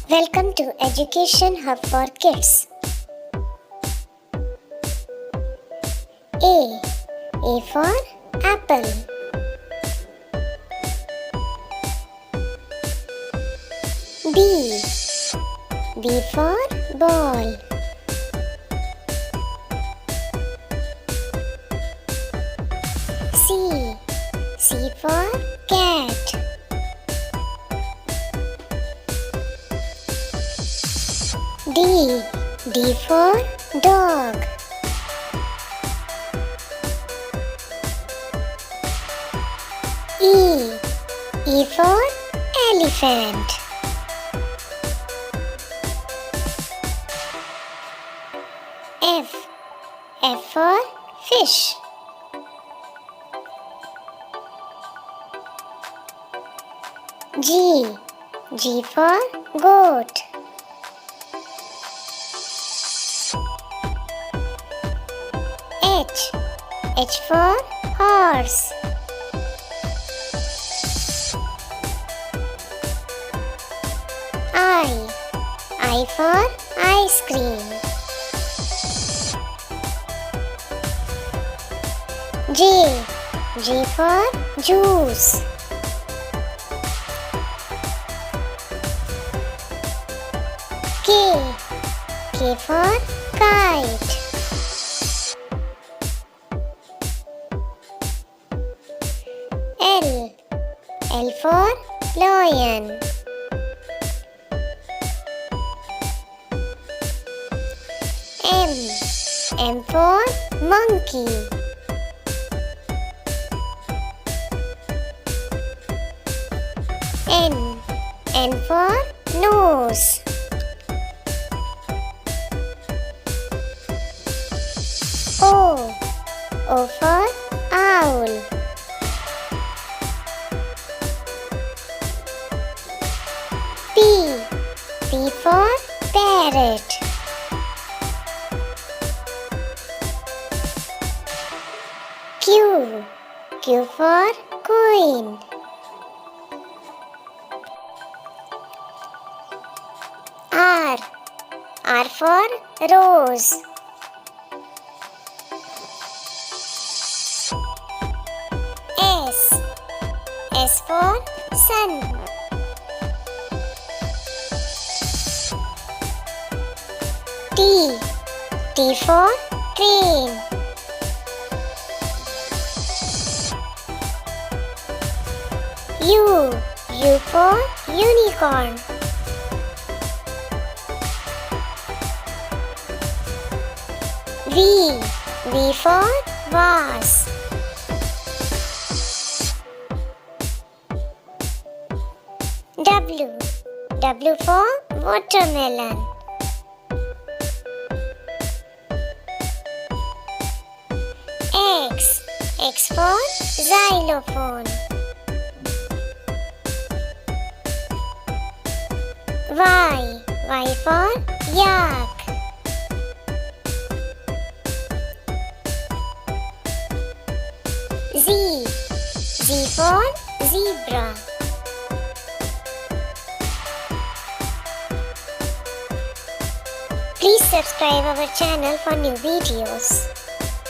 Welcome to Education Hub for Kids. A for apple. B for ball. C for cat. D for dog. E for elephant. F for fish. G for goat. H for horse. I for ice cream. J for juice. K for kite. L for lion. M for monkey. N for nose. O for owl. P for parrot. Q for queen. R for rose. S for sun. T for train. U for unicorn. V for vase. W for watermelon. X for xylophone. Y for yak. Z for zebra. Please subscribe our channel for new videos.